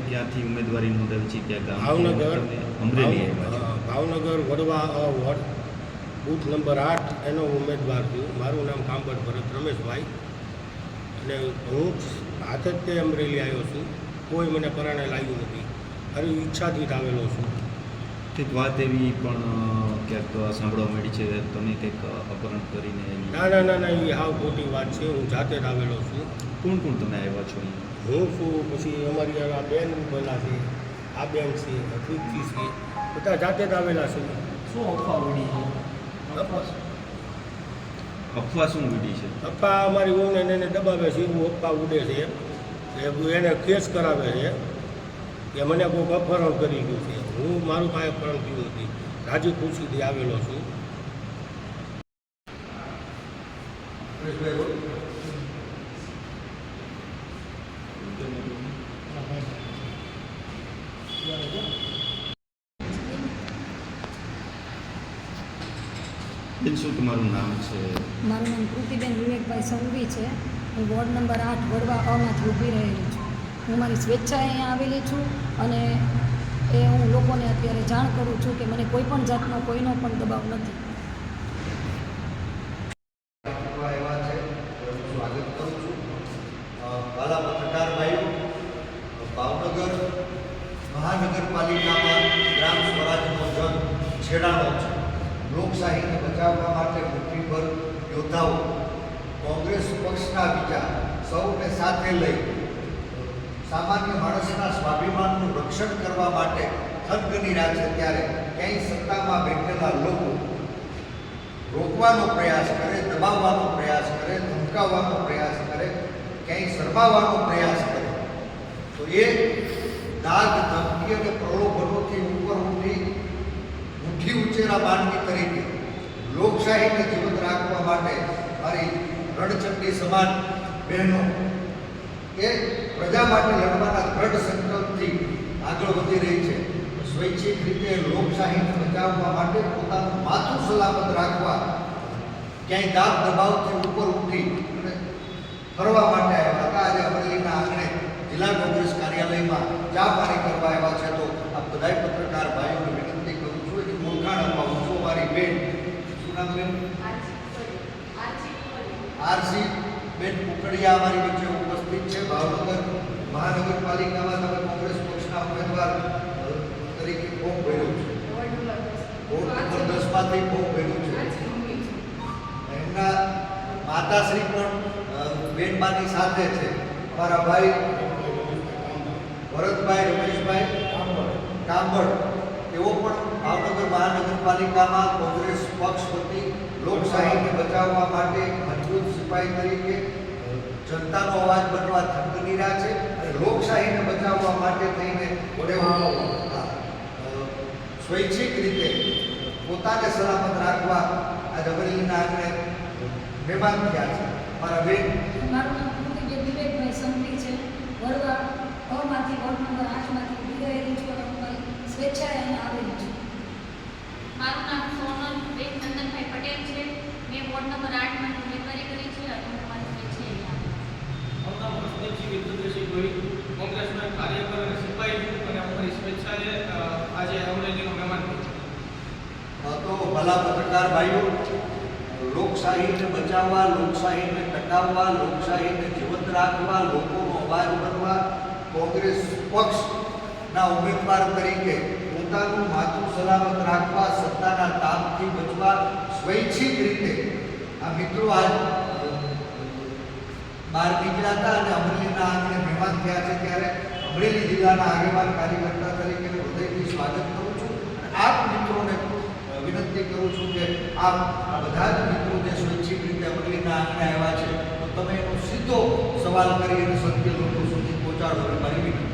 ક્યાંથી ઉમેદવારી નોંધાવી છે, ક્યાં ગામ? ભાવનગર. અમરેલી આવ્યા છે. Bhavnagar Vadva ward booth number 8 એનો ઉમેદવાર છું. મારું નામ કાંબડ ભરત રમેશભાઈ, અને હું હાથે જ તે અમરેલી આવ્યો છું. કોઈ મને પરાણે લાવ્યું નથી, મારી ઈચ્છાથી જ આવેલો છું. કંઈક વાત એવી પણ ક્યાંક સાંભળવા મળી છે, તમે કંઈક અપહરણ કરીને? ના ના ના ના, એ હાવ ખોટી વાત છે. હું જાતે જ આવેલો છું. કોણ કોણ તમે આવ્યા છો અહીંયા? હું છું, પછી અમારી આ બેન બના છે, આ બેન છે, અતિથિ છે, બધા જાતે જ આવેલા છે. શું અફવા ઉડી છે? અફવા શું ઉડી છે? અપ્પા અમારી વહુને એને દબાવે છે, એવું અપ્પા ઉડે છે. એને કેસ કરાવે છે કે મને કોઈક અપહરણ કરી ગયું છે. હું મારું કાંઈ અપહરણ થયું નથી, રાજી ખુશીથી આવેલો છું. બેન, શું તમારું નામ છે? મારું નામ કૃતિબેન વિવેકભાઈ સંઘવી છે. હું વોર્ડ નંબર 8 વડવા અમાંથી ઊભી રહેલી છું. હું મારી સ્વેચ્છાએ અહીંયા આવેલી છું, અને હું લોકોને અત્યારે જાણ કરું છું કે મને કોઈ પણ જાતનો કોઈનો પણ દબાવ નથી. સ્વાગત કરું છું. વાલા પત્રકાર ભાઈઓ, ભાવનગર મહાનગરપાલિકામાં ગ્રામ સ્વરાજનો જંગ છેડાનો છે. લોકશાહીને બચાવવા માટે મુઠ્ઠીભર યોદ્ધાઓ કોંગ્રેસ પક્ષના બીજા સૌને સાથે લઈ સામાન્ય માણસના સ્વાભિમાનનું રક્ષણ કરવા માટે થનગની રહ્યા છે. ત્યારે ક્યાંય સત્તામાં બેઠેલા લોકો રોકવાનો પ્રયાસ કરે, દબાવવાનો પ્રયાસ કરે, ધમકાવવાનો પ્રયાસ કરે, ક્યાંય શરમાવવાનો પ્રયાસ કરે, તો એ દાગ, ધમકી અને પ્રલોભનોથી ઉપર ઉઠી મુઠ્ઠી ઉચેરા બાંધણી તરીકે લોકશાહીને જીવંત રાખવા માટે મારી રણચંડી સમાન બહેનો એ પ્રજા માટે લડવાના દ્રઢ સંકલ્પથી આગળ વધી રહી છે. સ્વૈચ્છિક રીતે લોકશાહીને બચાવવા માટે પોતાનું માથું સલામત રાખવા ક્યાંય દાબ દબાવથી ઉપર ઉઠી અને ફરવા માટે આવ્યા હતા. આજે અમરેલીના આંગણે જિલ્લા કોંગ્રેસ કાર્યાલયમાં ચા પાણી કરવા આવ્યા છે. તો આ બધા પત્રકાર ભાઈઓને વિનંતી કરું છું કે ઓળખાણ અપાવું છું. મારી બેન, શું નામ બેન? આરસી બેન કુકડિયા અમારી વચ્ચે ઉપસ્થિત છે. ભાવનગર મહાનગરપાલિકામાં તમે કોંગ્રેસ પક્ષના ઉમેદવાર તરીકે ફોર્મ ભર્યું છે. વોર્ડ નંબર 10 માંથી ફોર્મ ભર્યું છે. એમના માતાશ્રી પણ બેનબાની સાથે છે. અમારા ભાઈ ભરતભાઈ રમેશભાઈ કાંબડ, તેઓ પણ ભાવનગર મહાનગરપાલિકામાં કોંગ્રેસ પક્ષ વતી લોકશાહીને બચાવવા માટે મજબૂત સિપાહી તરીકે જનતાનો અવાજ બનવા થનગની રહ્યા છે. અને લોકશાહીને બચાવવા માટે થઈને સ્વૈચ્છિક રીતે પોતાને સલામત રાખવા આ અમરેલીના આંગણે મહેમાન થયા છે. મારા બેન, મારું નામ કૃતિબેન વિવેકભાઈ સંઘવી છે. વડવા અમાંથી વોર્ડ નંબર 8 માંથી ઊભી રહેલી છું, અને હું મારી સ્વેચ્છાએ અહીંયા આવેલી છું. મારું નામ સોનલ બેન નંદનભાઈ પટેલ છે. મેં વોર્ડ નંબર 8 માંથી ઉમેદવારી કરી છે, અને હું મારી સ્વેચ્છાએ મારું નામ હર્ષદેવજી વિદ્યુતસિંહ ગોહિલ, કોંગ્રેસનો એક કાર્યકર અને સિપાહી છું, અને અમારી સ્વેચ્છાએ આજે અમરેલીનો મહેમાન છું. તો ભલા પત્રકાર ભાઈઓ, લોકશાહીને બચાવવા, લોકશાહીને ટકાવવા, લોકશાહીને જીવંત રાખવા, લોકોનો અવાજ બનવા કોંગ્રેસ પક્ષના ઉમેદવાર તરીકે પોતાનું માથું સલામત રાખવા, સત્તાના તાપથી બચવા સ્વૈચ્છિક રીતે આ મિત્રો આજ બહાર નીકળ્યા હતા અને અમરેલીના આંગણે મહેમાન થયા છે. ત્યારે અમરેલી જિલ્લાના આગેવાન કાર્યકર્તા તરીકે હૃદયથી સ્વાગત કરું છું. આપ મિત્રોને વિનંતી કરું છું કે આપ આ બધા જ મિત્રો જે સ્વૈચ્છિક રીતે અમરેલીના આંગણે આવ્યા છે, તો તમે એનો સીધો સવાલ કરી અને સત્ય લોકો સુધી પહોંચાડો. મારી વિનંતી.